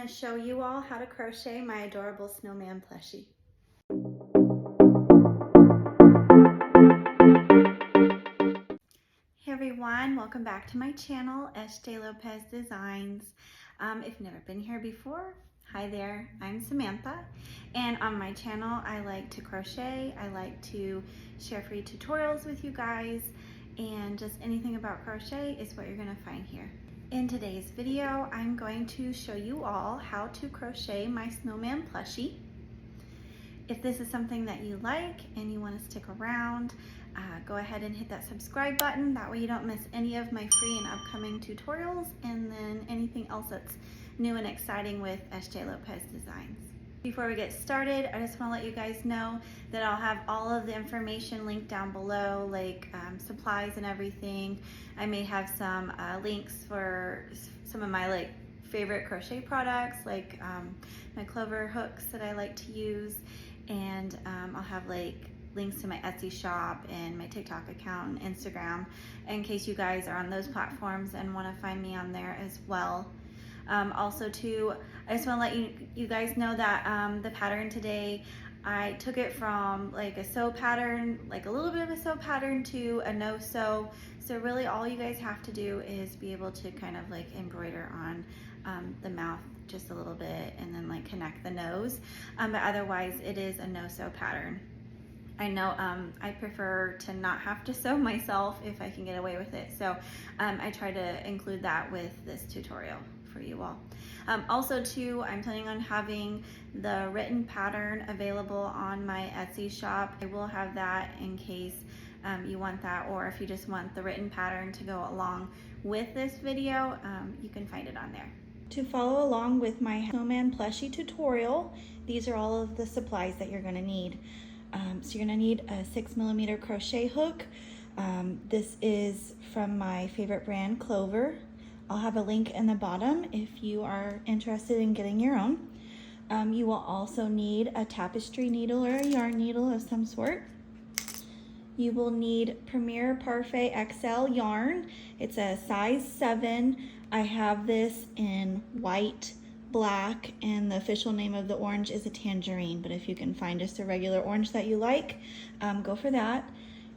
to show you all how to crochet my adorable snowman plushie. Hey everyone, welcome back to my channel, SJ Lopez Designs. If you've never been here before, hi there, I'm Samantha, and on my channel I like to crochet, I like to share free tutorials with you guys, and just anything about crochet is what you're going to find here. In today's video, I'm going to show you all how to crochet my snowman plushie. If this is something that you like and you want to stick around, go ahead and hit that subscribe button. That way you don't miss any of my free and upcoming tutorials, and then anything else that's new and exciting with SJ Lopez Designs. Before we get started, I just want to let you guys know that I'll have all of the information linked down below, like supplies and everything. I may have some links for some of my favorite crochet products, like my clover hooks that I like to use, and I'll have links to my Etsy shop and my TikTok account and Instagram, in case you guys are on those platforms and want to find me on there as well. Also too, I just want to let you guys know that the pattern today, I took it from a sew pattern, a little bit of a sew pattern, to a no sew. So really all you guys have to do is be able to kind of embroider on the mouth just a little bit, and then connect the nose. But otherwise it is a no sew pattern. I know I prefer to not have to sew myself if I can get away with it. So I try to include that with this tutorial for you all. Also too, I'm planning on having the written pattern available on my Etsy shop. I will have that in case you want that, or if you just want the written pattern to go along with this video, you can find it on there. To follow along with my snowman plushie tutorial, these are all of the supplies that you're going to need. So you're going to need a 6mm crochet hook. This is from my favorite brand, Clover. I'll have a link in the bottom if you are interested in getting your own. You will also need a tapestry needle or a yarn needle of some sort. You will need Premier Parfait XL yarn. It's a size 7. I have this in white, black, and the official name of the orange is a Tangerine, but if you can find just a regular orange that you like, go for that.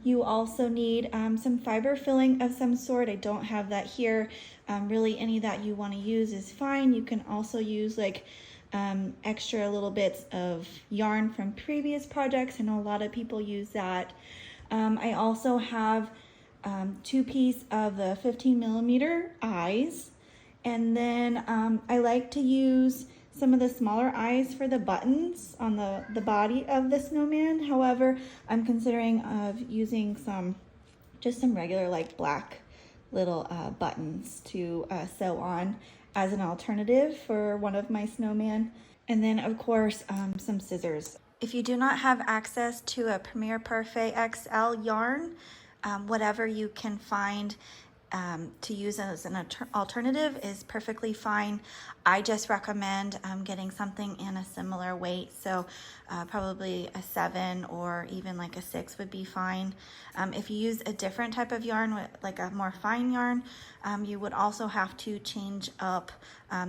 You also need some fiber filling of some sort. I don't have that here. Really any that you want to use is fine. You can also use extra little bits of yarn from previous projects. I know a lot of people use that. I also have 2 pieces of the 15mm eyes, and then I like to use some of the smaller eyes for the buttons on the body of the snowman. However, I'm considering using just some regular black little buttons to sew on as an alternative for one of my snowman. And then of course some scissors. If you do not have access to a Premier Parfait XL yarn, whatever you can find to use as an alternative is perfectly fine. I just recommend getting something in a similar weight, so probably a 7 or even a 6 would be fine. If you use a different type of yarn, a more fine yarn, you would also have to change up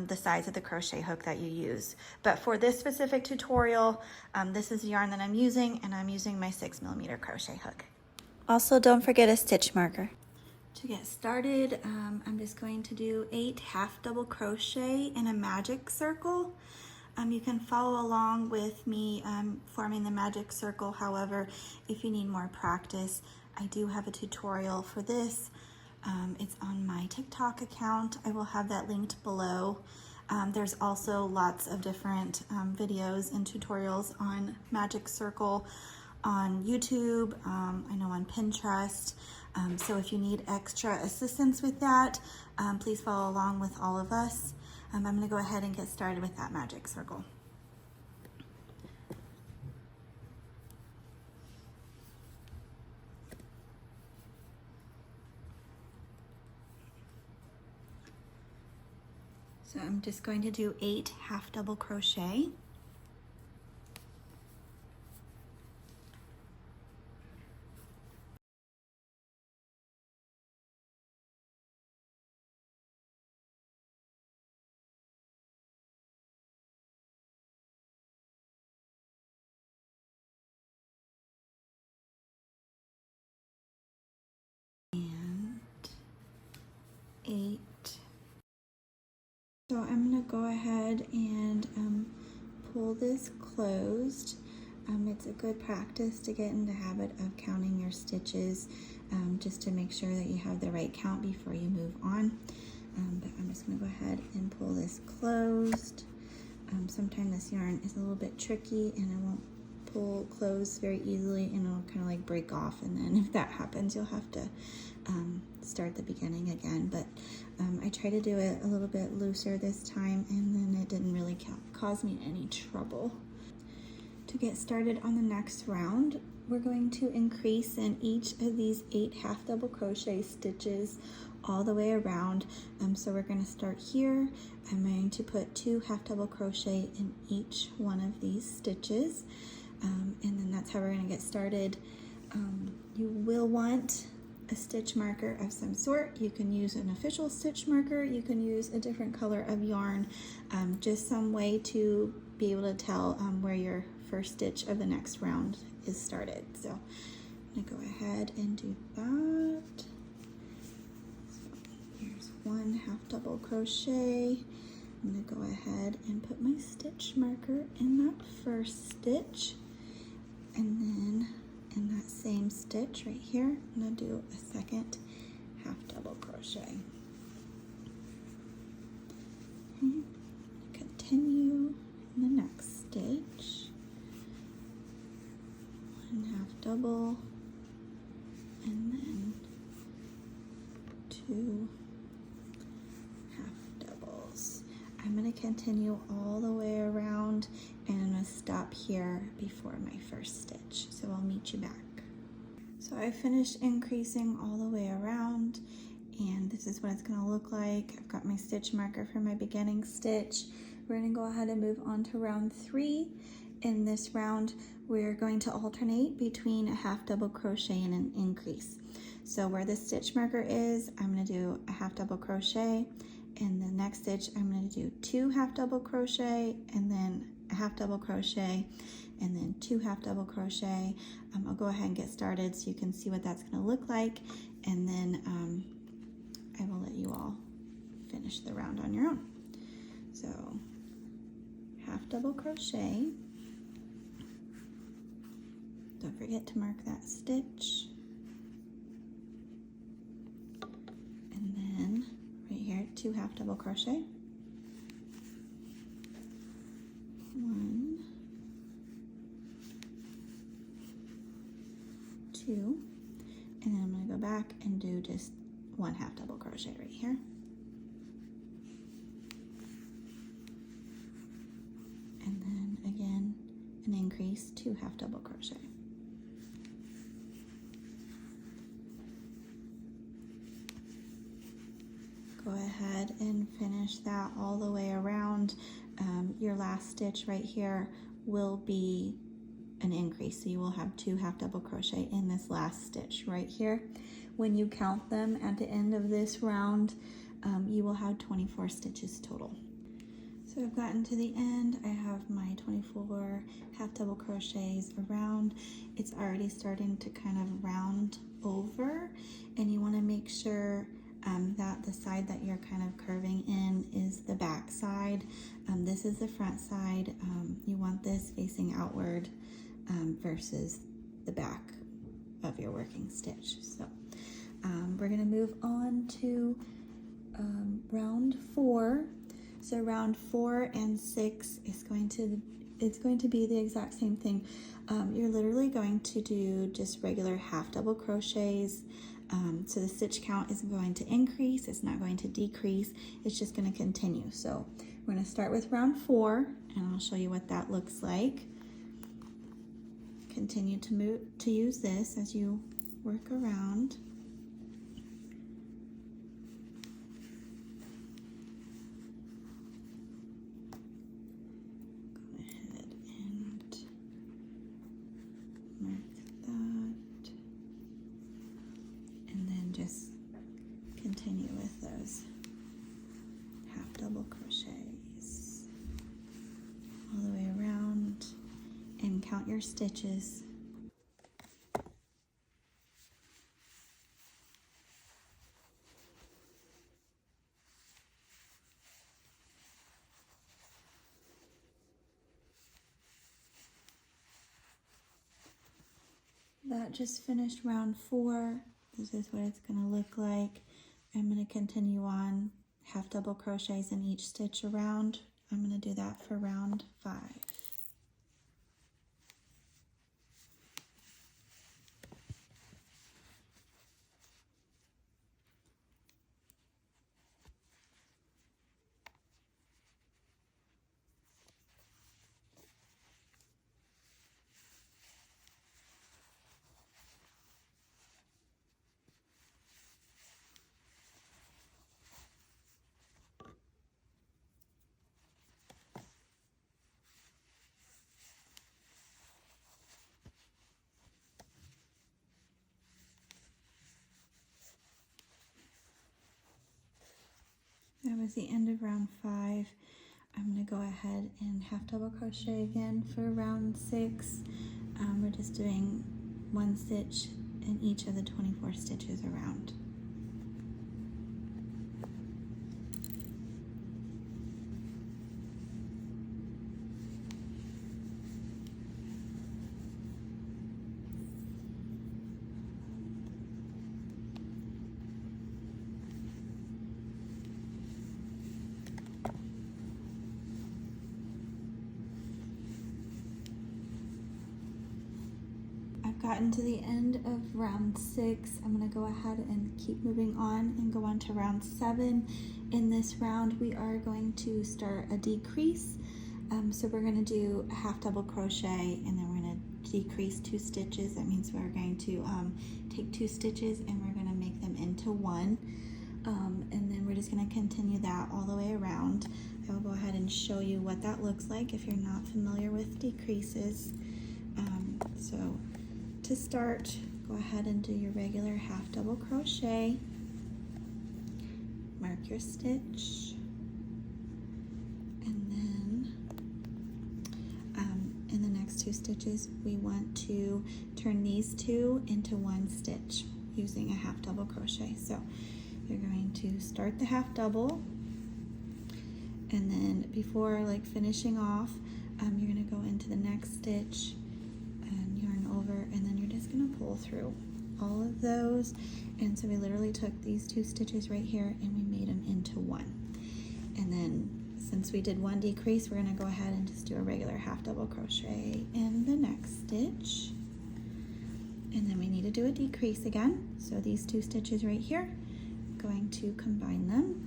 the size of the crochet hook that you use. But for this specific tutorial, this is the yarn that I'm using, and I'm using my 6mm crochet hook. Also, don't forget a stitch marker. To get started, I'm just going to do 8 half double crochet in a magic circle. You can follow along with me forming the magic circle. However, if you need more practice, I do have a tutorial for this. It's on my TikTok account. I will have that linked below. There's also lots of different videos and tutorials on magic circle on YouTube, I know on Pinterest. So if you need extra assistance with that, please follow along with all of us. I'm going to go ahead and get started with that magic circle. So I'm just going to do 8 half double crochet. 8. So I'm going to go ahead and pull this closed. It's a good practice to get in the habit of counting your stitches, just to make sure that you have the right count before you move on. But I'm just going to go ahead and pull this closed. Sometimes this yarn is a little bit tricky and it won't pull closed very easily, and it'll kind of like break off, and then if that happens you'll have to start the beginning again. But I try to do it a little bit looser this time, and then it didn't really cause me any trouble. To get started on the next round, we're going to increase in each of these 8 half double crochet stitches all the way around. So we're going to start here. I'm going to put 2 half double crochet in each one of these stitches, and then that's how we're going to get started. You will want a stitch marker of some sort. You can use an official stitch marker, you can use a different color of yarn, just some way to be able to tell where your first stitch of the next round is started. So I'm going to go ahead and do that. So here's 1 half double crochet. I'm going to go ahead and put my stitch marker in that first stitch, and then in that same stitch right here, I'm going to do a second half double crochet. Okay. Continue in the next stitch. 1 half double, and then 2 half doubles. I'm going to continue all the way around, and I'm going to stop here before my first stitch. So I'll meet you back. So I finished increasing all the way around, and this is what it's going to look like. I've got my stitch marker for my beginning stitch. We're going to go ahead and move on to round 3. In this round, we're going to alternate between a half double crochet and an increase. So where the stitch marker is, I'm going to do a half double crochet. In the next stitch, I'm going to do 2 half double crochet, and then a half double crochet, and then 2 half double crochet. I'll go ahead and get started so you can see what that's going to look like, and then I will let you all finish the round on your own. So half double crochet. Don't forget to mark that stitch. And then right here, 2 half double crochet. 1, 2, and then I'm going to go back and do just 1 half double crochet right here. And then again, an increase, 2 half double crochet. Go ahead and finish that all the way around. Your last stitch right here will be an increase, so you will have 2 half double crochet in this last stitch right here. When you count them at the end of this round, you will have 24 stitches total. So I've gotten to the end. I have my 24 half double crochets around. It's already starting to kind of round over, and you want to make sure that the side that you're kind of curving in is the back side. This is the front side. You want this facing outward versus the back of your working stitch. So we're going to move on to round 4. So round 4 and 6 is going to be the exact same thing. You're literally going to do just regular half double crochets. So the stitch count isn't going to increase, it's not going to decrease, it's just going to continue. So we're going to start with round 4, and I'll show you what that looks like. Continue to use this as you work around. Go ahead and mark that. And then just continue with those half double crochets all the way around, and count your stitches. That just finished round 4. This is what it's going to look like. I'm going to continue on half double crochets in each stitch around. I'm going to do that for round 5. That was the end of round 5. I'm going to go ahead and half double crochet again for round 6. We're just doing 1 stitch in each of the 24 stitches around. Gotten to the end of round 6. I'm going to go ahead and keep moving on and go on to round 7. In this round we are going to start a decrease. So we're going to do a half double crochet and then we're going to decrease 2 stitches. That means we're going to take 2 stitches and we're going to make them into 1. And then we're just going to continue that all the way around. I will go ahead and show you what that looks like if you're not familiar with decreases. So to start, go ahead and do your regular half double crochet, mark your stitch, and then in the next 2 stitches we want to turn these 2 into 1 stitch using a half double crochet. So you're going to start the half double, and then before finishing off, you're going to go into the next stitch and yarn over, and then you're just going to pull through all of those. And so we literally took these 2 stitches right here and we made them into 1. And then since we did 1 decrease, we're going to go ahead and just do a regular half double crochet in the next stitch, and then we need to do a decrease again. So these 2 stitches right here, I'm going to combine them.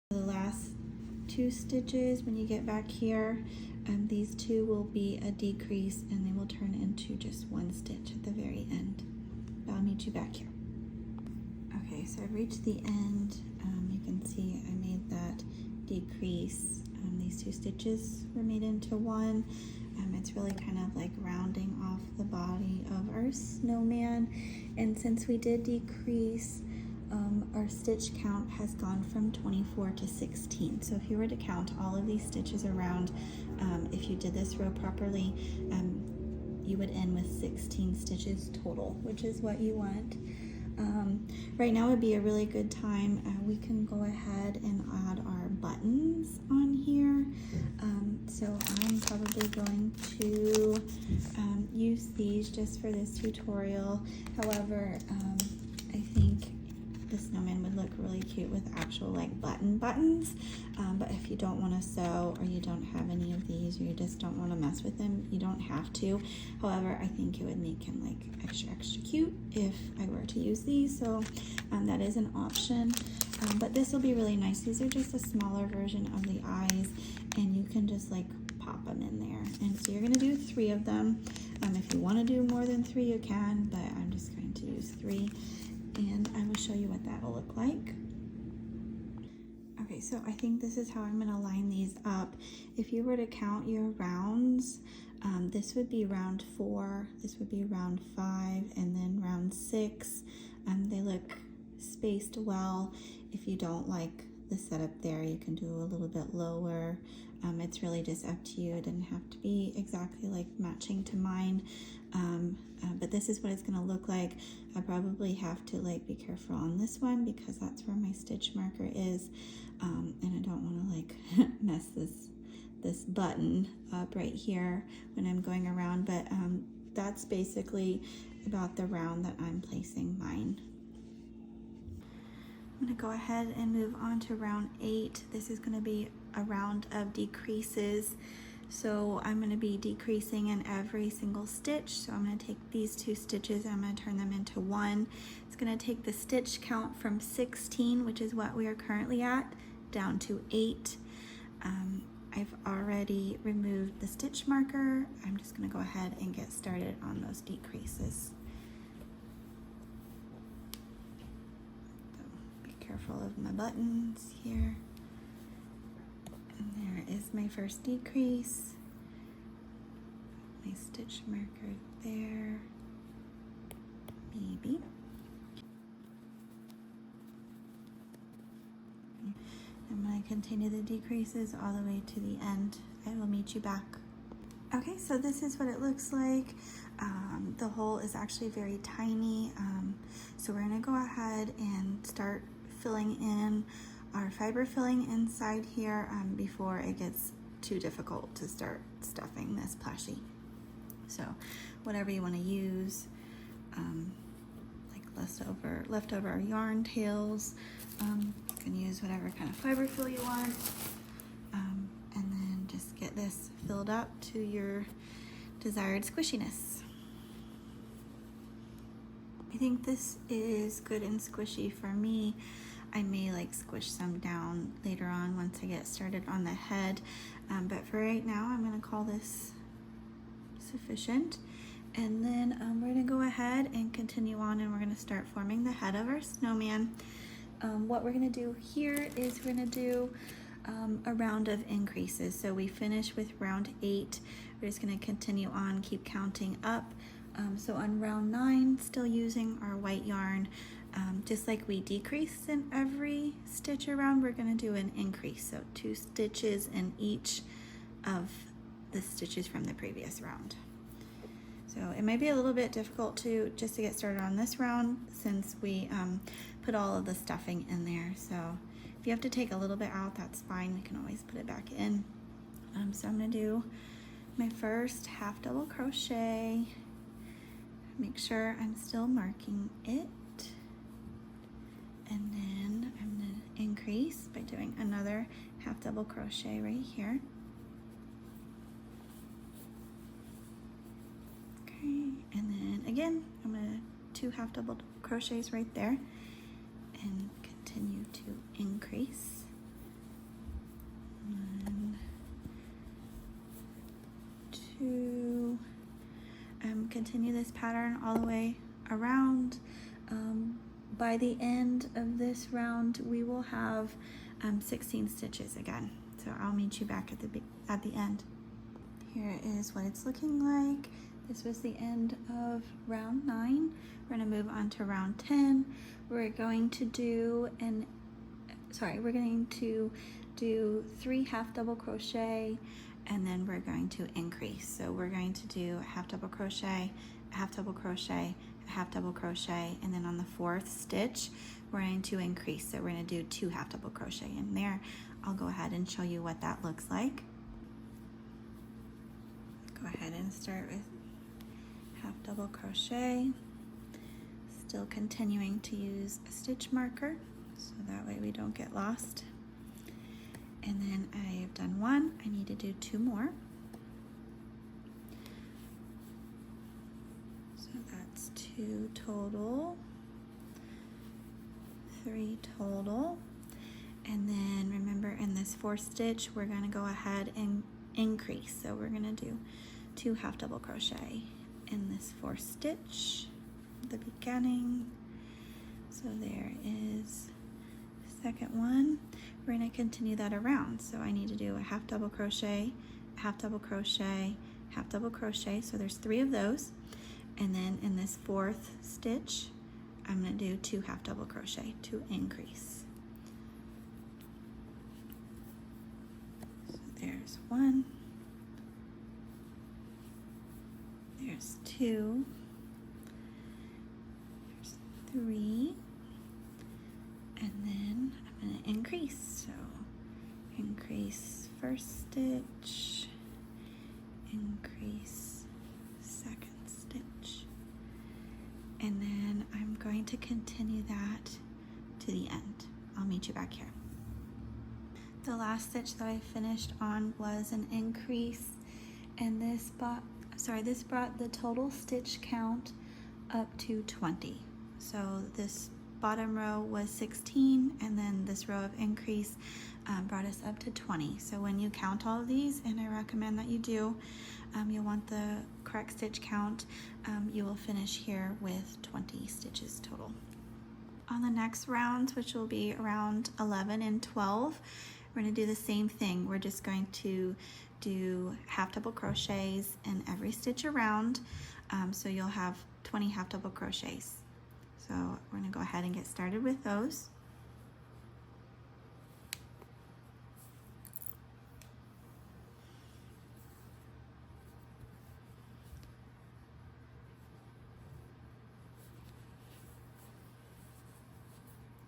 The last 2 stitches, when you get back here, these 2 will be a decrease and they will turn into just 1 stitch at the very end. I'll meet you back here. Okay, so I've reached the end. You can see I made that decrease. These 2 stitches were made into 1. It's really kind of like rounding off the body of our snowman. And since we did decrease, our stitch count has gone from 24 to 16. So if you were to count all of these stitches around, if you did this row properly, you would end with 16 stitches total, which is what you want. Right now would be a really good time. We can go ahead and add our buttons on here. So I'm probably going to use these just for this tutorial. However, I think the snowman would look really cute with actual buttons. But if you don't want to sew, or you don't have any of these, or you just don't want to mess with them, you don't have to. However, I think it would make him extra cute if I were to use these. So that is an option. But this will be really nice. These are just a smaller version of the eyes, and you can just pop them in there. And so you're going to do 3 of them. If you want to do more than 3, you can, but I'm just going to use 3. And I will show you what that will look like. Okay, so I think this is how I'm going to line these up. If you were to count your rounds, this would be round 4, this would be round 5, and then round 6. They look spaced well. If you don't like the setup there. You can do a little bit lower. It's really just up to you. It doesn't have to be exactly like matching to mine. But this is what it's going to look like. I probably have to like be careful on this one because that's where my stitch marker is. And I don't want to like mess this button up right here when I'm going around. But that's basically about the round that I'm placing mine. I'm going to go ahead and move on to round 8. This is going to be a round of decreases. So I'm going to be decreasing in every single stitch. So I'm going to take these 2 stitches and I'm going to turn them into 1. It's going to take the stitch count from 16, which is what we are currently at, down to 8. I've already removed the stitch marker. I'm just going to go ahead and get started on those decreases. Careful of my buttons here. And there is my first decrease. My stitch marker there. Maybe. I'm going to continue the decreases all the way to the end. I will meet you back. Okay, so this is what it looks like. The hole is actually very tiny. So we're going to go ahead and start filling in our fiber filling inside here before it gets too difficult to start stuffing this plushie. So whatever you want to use, like leftover yarn tails, you can use whatever kind of fiber fill you want, and then just get this filled up to your desired squishiness. I think this is good and squishy for me. I may like squish some down later on once I get started on the head, but for right now I'm going to call this sufficient. And then we're going to go ahead and continue on, and we're going to start forming the head of our snowman. What we're going to do here is we're going to do a round of increases. So we finish with round 8. We're just going to continue on, keep counting up. So on round 9, still using our white yarn, just like we decrease in every stitch around, we're going to do an increase. So 2 stitches in each of the stitches from the previous round. So it might be a little bit difficult to get started on this round since we put all of the stuffing in there. So if you have to take a little bit out, that's fine. We can always put it back in. So I'm going to do my first half double crochet. Make sure I'm still marking it. And then I'm going to increase by doing another half double crochet right here. Okay, and then again, I'm going to 2 half double crochets right there and continue to increase. 1, 2. Continue this pattern all the way around. By the end of this round, we will have 16 stitches again. So I'll meet you back at the end. Here is what it's looking like. This was the end of round 9. We're going to move on to round 10. We're going to do 3 half double crochet, and then we're going to increase. So we're going to do a half double crochet, a half double crochet, a half double crochet, and then on the 4th stitch we're going to increase. So we're going to do 2 half double crochet in there. I'll go ahead and show you what that looks like. Go ahead and start with half double crochet, still continuing to use a stitch marker so that way we don't get lost. And then I've done 1, I need to do 2 more. So that's 2 total, 3 total. And then remember in this 4th stitch, we're gonna go ahead and increase. So we're gonna do 2 half double crochet in this 4th stitch at the beginning. So there is the 2nd one. We're going to continue that around. So I need to do a half double crochet, half double crochet, half double crochet. So there's 3 of those. And then in this 4th stitch, I'm going to do 2 half double crochet to increase. 1, there's 2, there's 3, and then I'm going to increase. So increase first stitch, increase second stitch, and then I'm going to continue that to the end. I'll meet you back here. The last stitch that I finished on was an increase, and this brought the total stitch count up to 20. So this bottom row was 16, and then this row of increase brought us up to 20. So when you count all of these, and I recommend that you do, you'll want the correct stitch count. You will finish here with 20 stitches total. On the next rounds, which will be around 11 and 12, we're going to do the same thing. We're just going to do half double crochets in every stitch around, so you'll have 20 half double crochets. So we're going to go ahead and get started with those.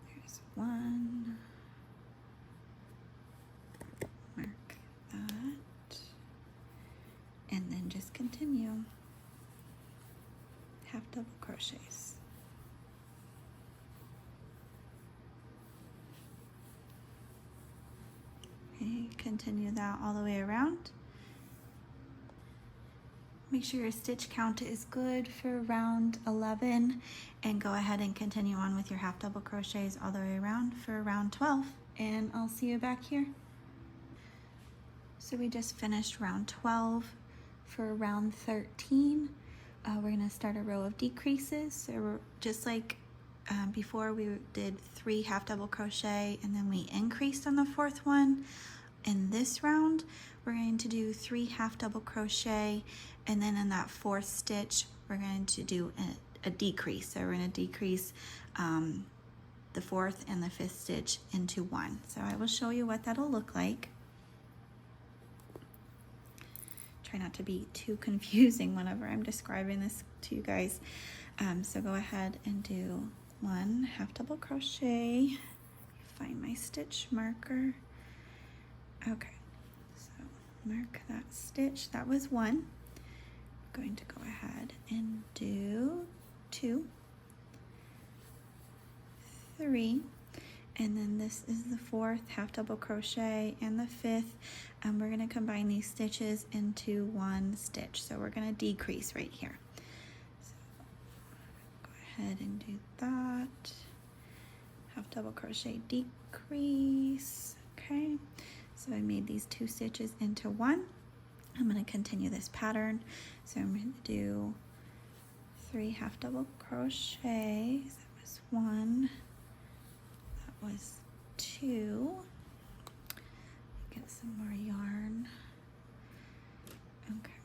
There's 1. Mark that. And then just continue. Half double crochets. Okay, continue that all the way around. Make sure your stitch count is good for round 11, and go ahead and continue on with your half double crochets all the way around for round 12, and I'll see you back here. So we just finished round 12. For round 13, we're going to start a row of decreases. So we're just like before, we did 3 half double crochet and then we increased on the 4th one. In this round, we're going to do 3 half double crochet, and then in that 4th stitch, we're going to do a decrease. So we're going to decrease the 4th and the 5th stitch into 1. So I will show you what that'll look like. Try not to be too confusing whenever I'm describing this to you guys. So go ahead and do 1 half double crochet. Find my stitch marker. Okay, so mark that stitch. That was 1. I'm going to go ahead and do 2, 3, and then this is the 4th half double crochet and the 5th, and we're going to combine these stitches into 1 stitch. So we're going to decrease right here. So go ahead and do that. Half double crochet, decrease. Okay, so I made these 2 stitches into 1. I'm going to continue this pattern. So I'm going to do 3 half double crochets. That was 1. That was 2. Get some more yarn. Okay,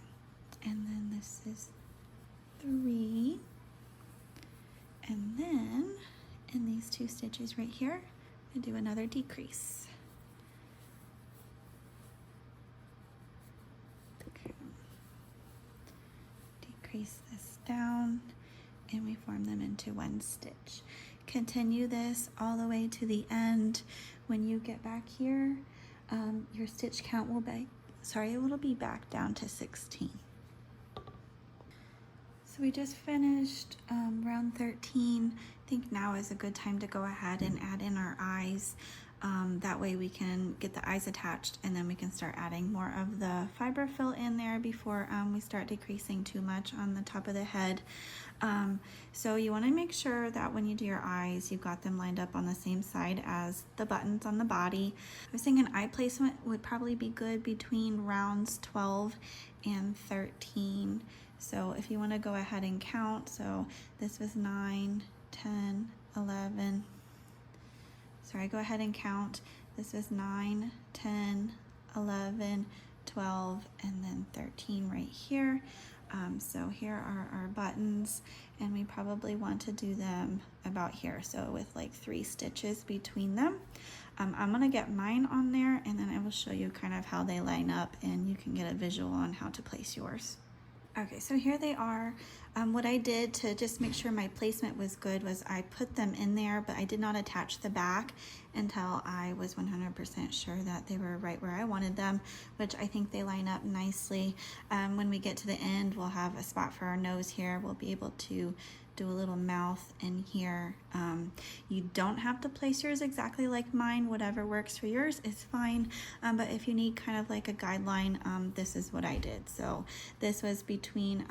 and then this is 3. And then in these 2 stitches right here, I do another decrease. Okay. Decrease this down, and we form them into 1 stitch. Continue this all the way to the end. When you get back here, your stitch count will be back down to 16. So we just finished round 13. I think now is a good time to go ahead and add in our eyes. That way we can get the eyes attached, and then we can start adding more of the fiber fill in there before we start decreasing too much on the top of the head. So you want to make sure that when you do your eyes, you've got them lined up on the same side as the buttons on the body. I was thinking eye placement would probably be good between rounds 12 and 13. So if you want to go ahead and count, so this was 9, 10, 11. Sorry, go ahead and count. This is 9, 10, 11, 12, and then 13 right here. So here are our buttons, and we probably want to do them about here, so with like 3 stitches between them. I'm gonna get mine on there, and then I will show you kind of how they line up, and you can get a visual on how to place yours. Okay, so here they are. What I did to just make sure my placement was good was I put them in there, but I did not attach the back until I was 100% sure that they were right where I wanted them, which I think they line up nicely. When we get to the end, we'll have a spot for our nose here. We'll be able to do a little mouth in here. You don't have to place yours exactly like mine. Whatever works for yours is fine. But if you need kind of like a guideline, this is what I did. So this was between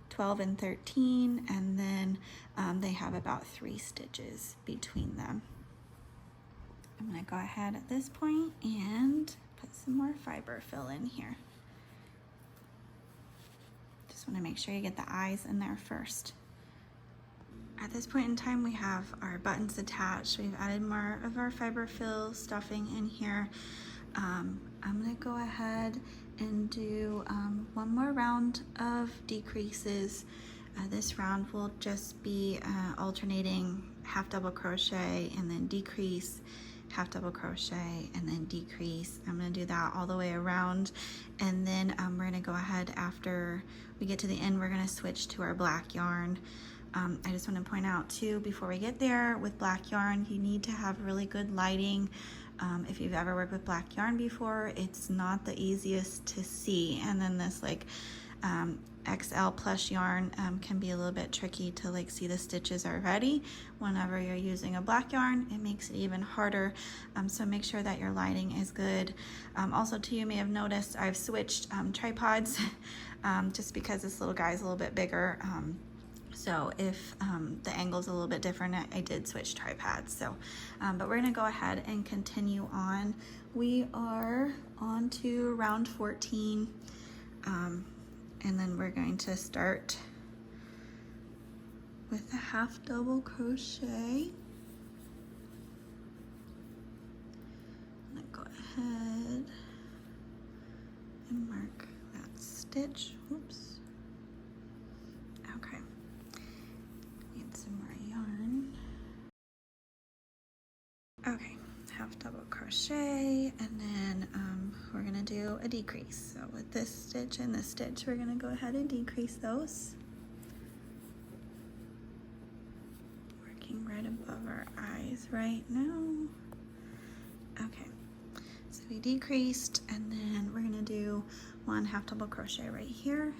12 and 13, and then they have about 3 stitches between them. I'm gonna go ahead at this point and put some more fiber fill in here. Just wanna make sure you get the eyes in there first. At this point in time, we have our buttons attached. We've added more of our fiber fill stuffing in here. I'm gonna go ahead and do one more round of decreases. This round will just be alternating half double crochet and then decrease, half double crochet and then decrease. I'm gonna do that all the way around, and then we're gonna go ahead after we get to the end, we're gonna switch to our black yarn. I just want to point out too, before we get there, with black yarn, you need to have really good lighting. If you've ever worked with black yarn before, it's not the easiest to see. And then this like XL plush yarn can be a little bit tricky to like see the stitches already. Whenever you're using a black yarn, it makes it even harder. So make sure that your lighting is good. Also too, you may have noticed I've switched tripods just because this little guy is a little bit bigger. So if the angle's a little bit different, I did switch tripods. So, but we're gonna go ahead and continue on. We are on to round 14, and then we're going to start with a half double crochet. I'm gonna go ahead and mark that stitch. Oops. Okay. Some more yarn. Okay, half double crochet, and then we're gonna do a decrease. So with this stitch and this stitch, we're gonna go ahead and decrease those. Working right above our eyes right now. Okay, so we decreased, and then we're gonna do one half double crochet right here.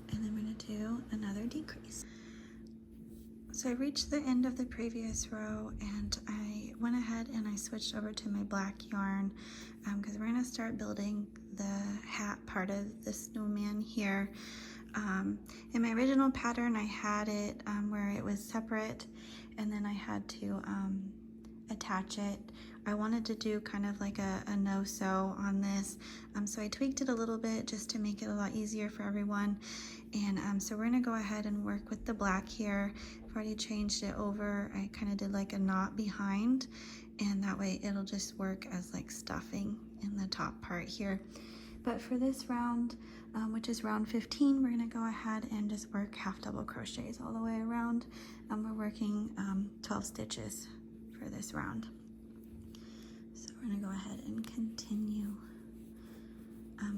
And then we're going to do another decrease. So I reached the end of the previous row, and I went ahead and I switched over to my black yarn because we're going to start building the hat part of the snowman here. In my original pattern, I had it where it was separate, and then I had to attach it. I wanted to do kind of like a no-sew on this, so I tweaked it a little bit just to make it a lot easier for everyone. And so we're gonna go ahead and work with the black here. I've already changed it over. I kind of did like a knot behind, and that way it'll just work as like stuffing in the top part here. But for this round, which is round 15, we're gonna go ahead and just work half double crochets all the way around. We're working 12 stitches for this round. So we're gonna go ahead and continue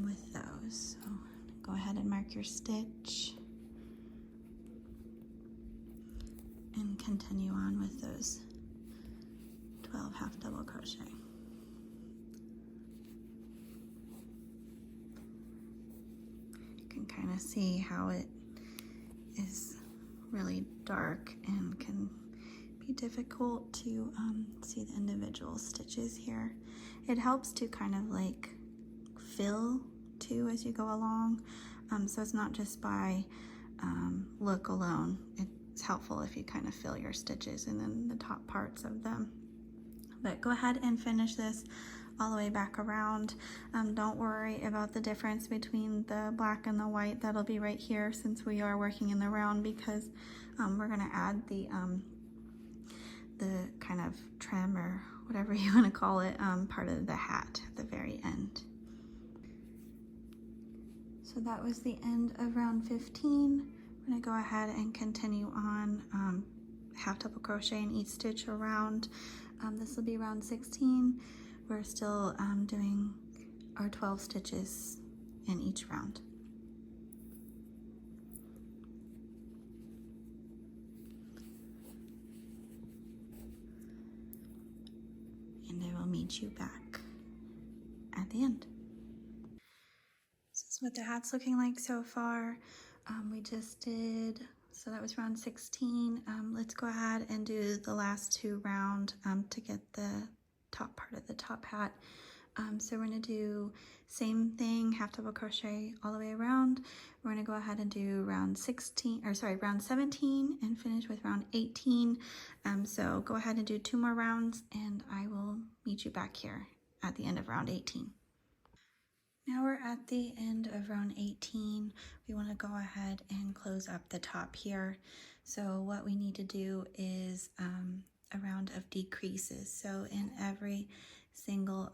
with those. So go ahead and mark your stitch and continue on with those 12 half double crochet. You can kind of see how it is really dark and can be difficult to see the individual stitches here. It helps to kind of like fill too as you go along, so it's not just by look alone. It's helpful if you kind of fill your stitches and then the top parts of them. But go ahead and finish this all the way back around. Don't worry about the difference between the black and the white. That'll be right here since we are working in the round, because we're gonna add the kind of trim or whatever you want to call it, part of the hat at the very end. So that was the end of round 15. We're gonna go ahead and continue on half double crochet in each stitch around. This will be round 16. We're still doing our 12 stitches in each round. And I will meet you back at the end. This is what the hat's looking like so far. We just did, so that was round 16. Let's go ahead and do the last 2 rounds to get the top part of the top hat. So we're going to do same thing, half double crochet all the way around. We're going to go ahead and do round 17 and finish with round 18. So go ahead and do 2 more rounds and I will meet you back here at the end of round 18. Now we're at the end of round 18. We want to go ahead and close up the top here. So what we need to do is a round of decreases. So in every single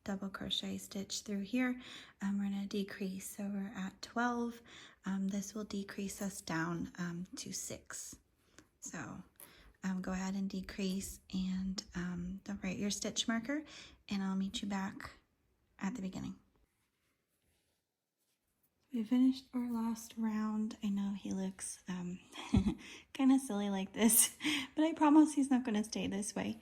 double crochet stitch through here, we're going to decrease. So we're at 12. This will decrease us down to 6. So go ahead and decrease and don't write your stitch marker, and I'll meet you back at the beginning. We finished our last round. I know he looks kind of silly like this, but I promise he's not going to stay this way.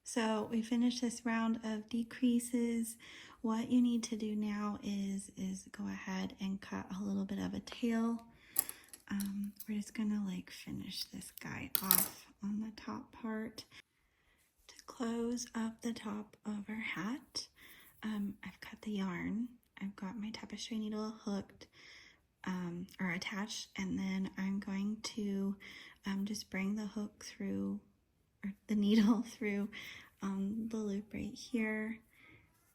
So we finished this round of decreases. What you need to do now is go ahead and cut a little bit of a tail. We're just going to like finish this guy off on the top part to close up the top of our hat. I've cut the yarn. I've got my tapestry needle hooked or attached, and then I'm going to just bring the hook through, or the needle through the loop right here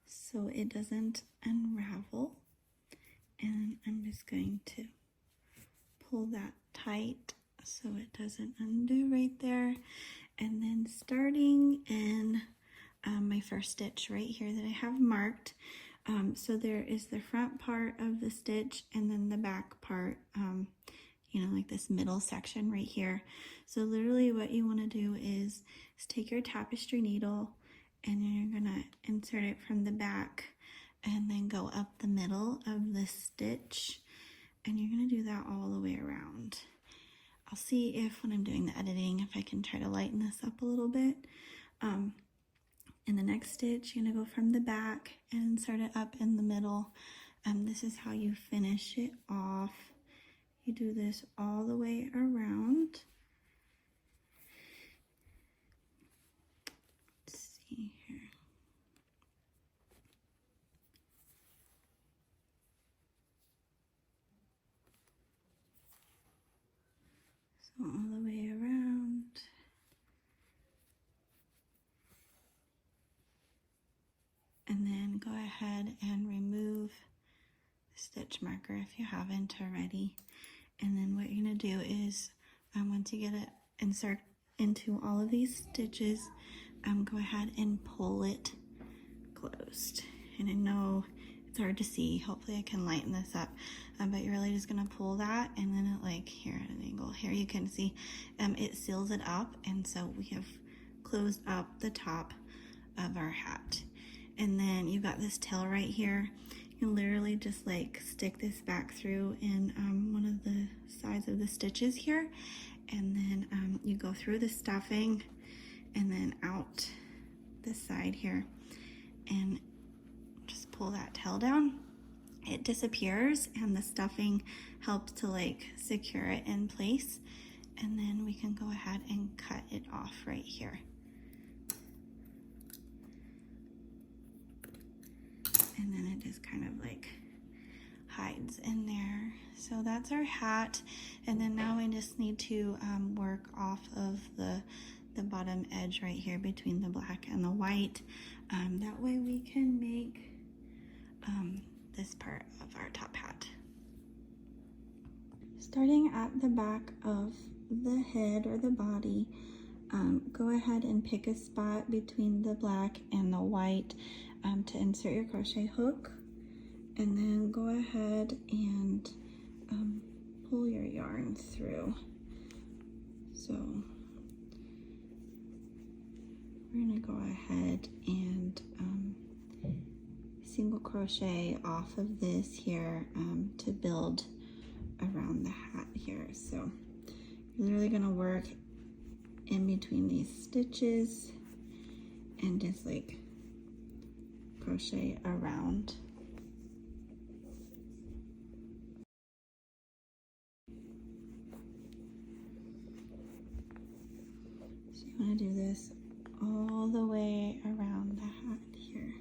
so it doesn't unravel. And I'm just going to pull that tight so it doesn't undo right there. And then starting in my first stitch right here that I have marked, so there is the front part of the stitch and then the back part, you know, like this middle section right here. So literally what you want to do is take your tapestry needle and you're going to insert it from the back and then go up the middle of the stitch, and you're going to do that all the way around. I'll see if when I'm doing the editing, if I can try to lighten this up a little bit. In the next stitch, you're going to go from the back and insert it up in the middle. This is how you finish it off. You do this all the way around. Let's see here. So all the way around. And then go ahead and remove the stitch marker if you haven't already. And then what you're going to do is, once you get it insert into all of these stitches, go ahead and pull it closed. And I know it's hard to see. Hopefully I can lighten this up. But you're really just going to pull that, and then it, like here at an angle, here you can see it seals it up. And so we have closed up the top of our hat. And then you've got this tail right here. You literally just like stick this back through in one of the sides of the stitches here, and then you go through the stuffing and then out this side here and just pull that tail down. It disappears and the stuffing helps to like secure it in place, and then we can go ahead and cut it off right here. And then it just kind of like hides in there. So that's our hat. And then now we just need to work off of the bottom edge right here between the black and the white. That way we can make this part of our top hat. Starting at the back of the head or the body, go ahead and pick a spot between the black and the white to insert your crochet hook, and then go ahead and pull your yarn through. So we're gonna go ahead and single crochet off of this here to build around the hat here. So you're literally gonna work in between these stitches and just like crochet around. So you want to do this all the way around the hat here.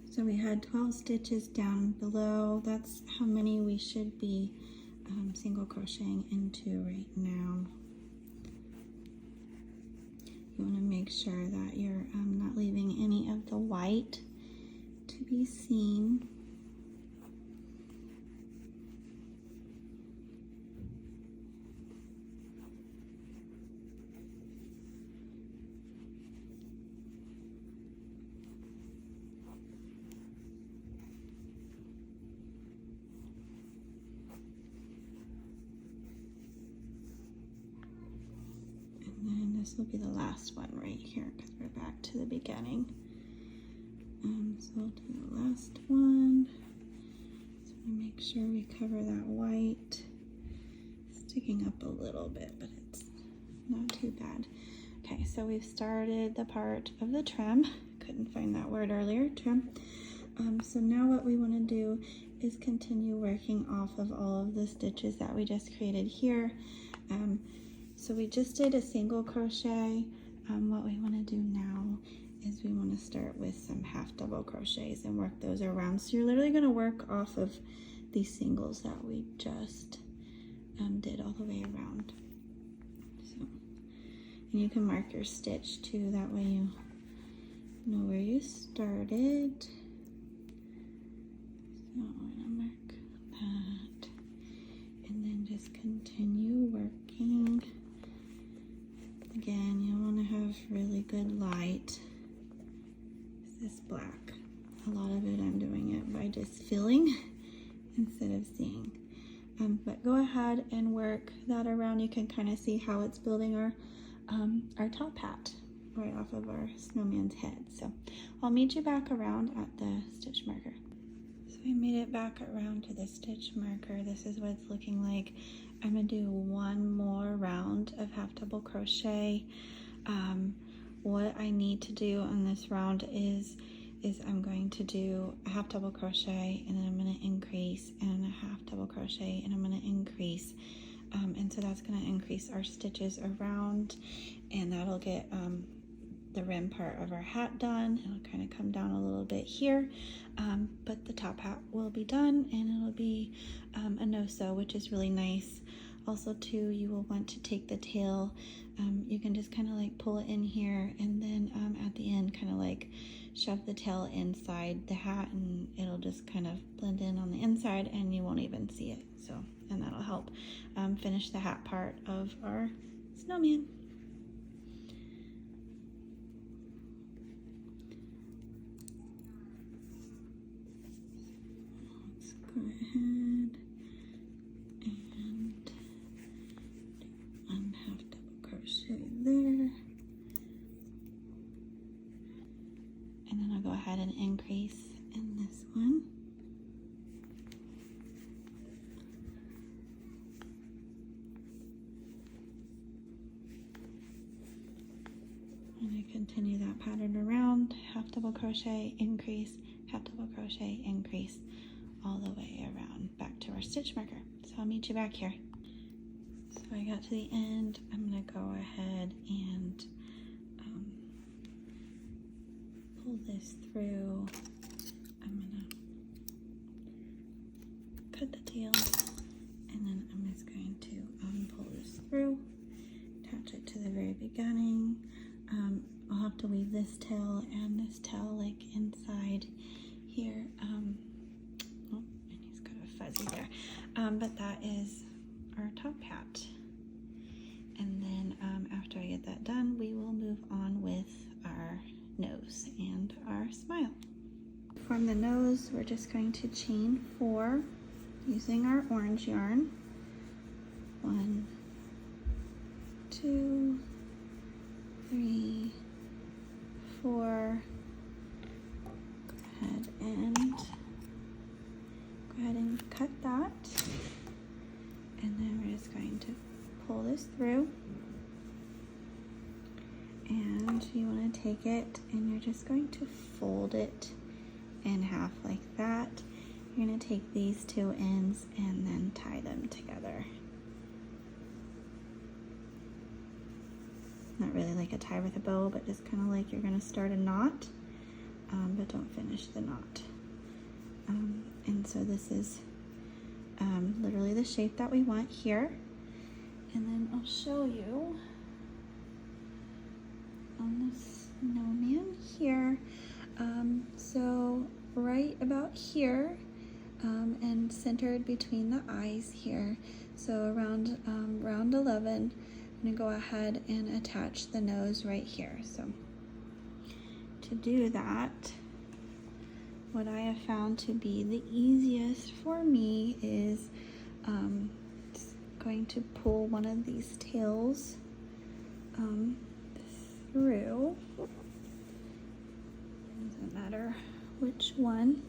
So we had 12 stitches down below. That's how many we should be single crocheting into right now. You want to make sure that you're not leaving any of the white to be seen. This will be the last one right here because we're back to the beginning. So we'll do the last one. So we make sure we cover that white. Sticking up a little bit, but it's not too bad. Okay, so we've started the part of the trim. Couldn't find that word earlier, trim. So now what we want to do is continue working off of all of the stitches that we just created here. So we just did a single crochet. What we want to do now is we want to start with some half double crochets and work those around. So you're literally going to work off of these singles that we just did all the way around. So, and you can mark your stitch too, that way you know where you started. So I'm going to mark that and then just continue working. Again, you want to have really good light. This is black. A lot of it I'm doing it by just feeling instead of seeing. But go ahead and work that around. You can kind of see how it's building our top hat right off of our snowman's head. So I'll meet you back around at the stitch marker. So I made it back around to the stitch marker. This is what it's looking like. I'm going to do one more round of half double crochet. What I need to do on this round is I'm going to do a half double crochet and then I'm going to increase and a half double crochet and I'm going to increase. And so that's going to increase our stitches around, and that'll get the rim part of our hat done. It'll kind of come down a little bit here, but the top hat will be done and it'll be a no-sew, which is really nice. Also too, you will want to take the tail. You can just kind of like pull it in here and then at the end kind of like shove the tail inside the hat and it'll just kind of blend in on the inside and you won't even see it. So, and that'll help finish the hat part of our snowman. Let's go ahead and do one half double crochet there. And then I'll go ahead and increase in this one. And I continue that pattern around, half double crochet, increase, half double crochet, increase, all the way around back to our stitch marker. So I'll meet you back here. So I got to the end. I'm going to go ahead and pull this through. I'm going to cut the tail and then I'm just going to pull this through attach it to the very beginning. I'll have to weave this tail and this tail like inside here. Oh, and he's got a fuzzy there. But that is our top hat. And then after I get that done, we will move on with our nose and our smile. To form the nose, we're just going to chain 4 using our orange yarn. 1, 2, 3, 4. Go ahead and cut that. And then we're just going to pull this through. And you want to take it and you're just going to fold it in half like that. You're going to take these 2 ends and then tie them together. Not really like a tie with a bow, but just kind of like you're going to start a knot, but don't finish the knot. And so this is literally the shape that we want here. And then I'll show you on the snowman here. So right about here and centered between the eyes here. So around round 11. I'm going to go ahead and attach the nose right here. So to do that, what I have found to be the easiest for me is going to pull one of these tails through. Doesn't matter which one.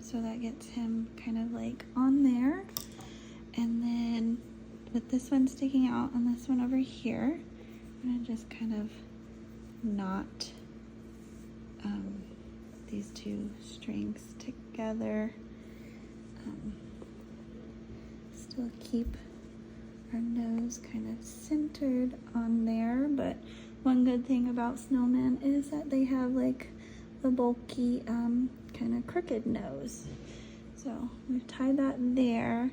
So that gets him kind of like on there. And then with this one sticking out and this one over here, I'm going to just kind of knot these 2 strings together. Still keep our nose kind of centered on there, but one good thing about snowmen is that they have like the bulky kind of crooked nose. So we've tied that there.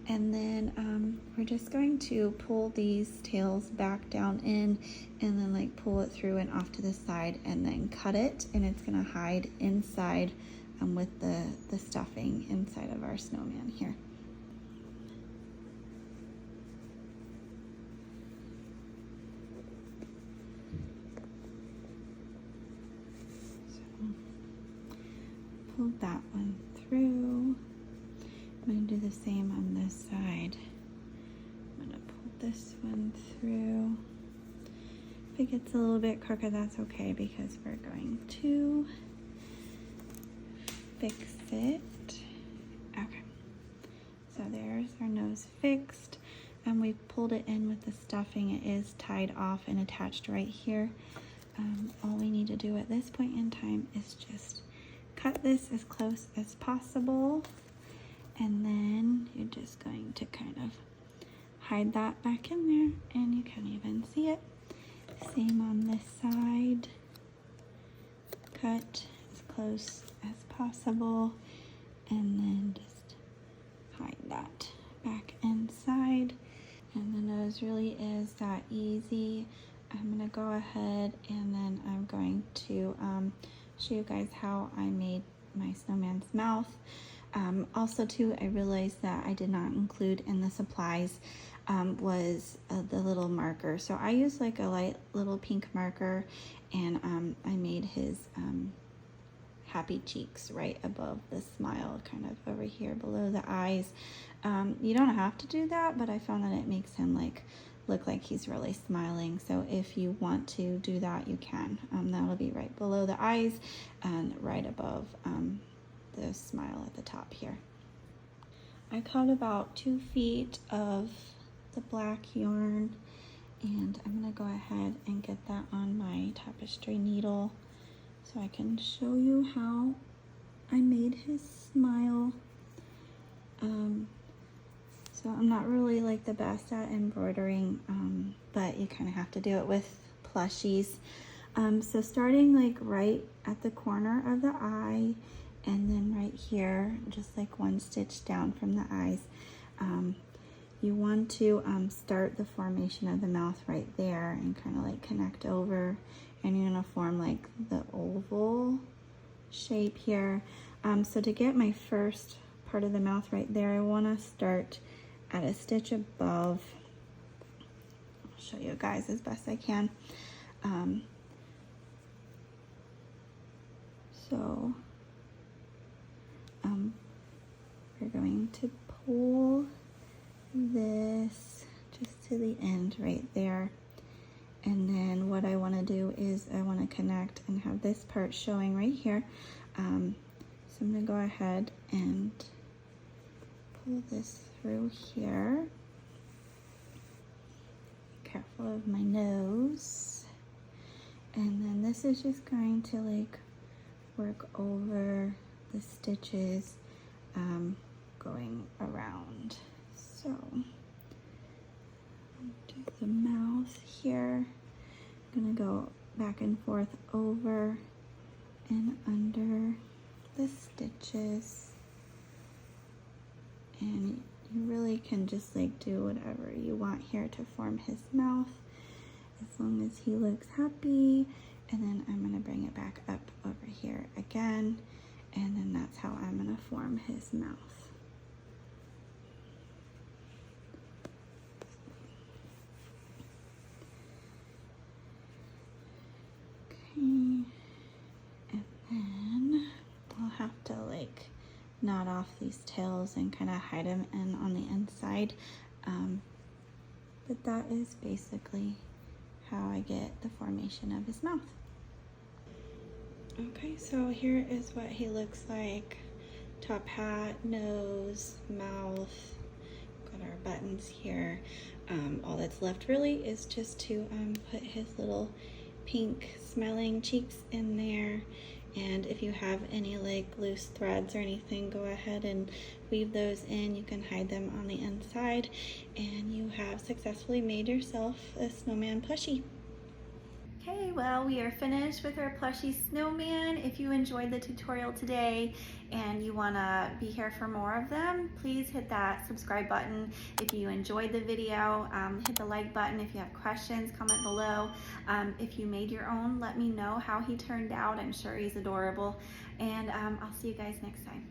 And then we're just going to pull these tails back down in and then like pull it through and off to the side and then cut it, and it's gonna hide inside with the stuffing inside of our snowman here. So pull that one through. I'm going to do the same on this side. I'm going to pull this one through. If it gets a little bit crooked, that's okay because we're going to fix it. Okay. So there's our nose fixed. And we pulled it in with the stuffing. It is tied off and attached right here. All we need to do at this point in time is just cut this as close as possible. And then you're just going to kind of hide that back in there, and you can't even see it. Same on this side. Cut as close as possible, and then just hide that back inside. And the nose really is that easy. I'm gonna go ahead and then I'm going to show you guys how I made my snowman's mouth. Also too, I realized that I did not include in the supplies was the little marker. So I used like a light little pink marker, and I made his happy cheeks right above the smile, kind of over here below the eyes. You don't have to do that, but I found that it makes him like look like he's really smiling. So if you want to do that, you can. That'll be right below the eyes and right above the smile at the top here. I cut about 2 feet of the black yarn, and I'm gonna go ahead and get that on my tapestry needle so I can show you how I made his smile. So I'm not really like the best at embroidering, but you kind of have to do it with plushies. So starting like right at the corner of the eye, and then right here, just like 1 stitch down from the eyes, you want to start the formation of the mouth right there and kind of like connect over, and you're gonna form like the oval shape here. So to get my first part of the mouth right there, I want to start at a stitch above. I'll show you guys as best I can. So we're going to pull this just to the end right there. And then what I want to do is I want to connect and have this part showing right here. So I'm going to go ahead and pull this through here. Be careful of my nose. And then this is just going to like work over the stitches going around. So do the mouth here. I'm gonna go back and forth over and under the stitches, and you really can just like do whatever you want here to form his mouth, as long as he looks happy. And then I'm gonna bring it back up over here again, and then that's how I'm gonna form his mouth. Okay, and then I'll have to like knot off these tails and kind of hide them in on the inside. But that is basically how I get the formation of his mouth. Okay, so here is what he looks like. Top hat, nose, mouth, got our buttons here. All that's left really is just to put his little pink smiling cheeks in there. And if you have any like loose threads or anything, go ahead and weave those in. You can hide them on the inside, and you have successfully made yourself a snowman plushie. Okay, well, we are finished with our plushie snowman. If you enjoyed the tutorial today and you want to be here for more of them, please hit that subscribe button. If you enjoyed the video, hit the like button. If you have questions, comment below. If you made your own, let me know how he turned out. I'm sure he's adorable. And I'll see you guys next time.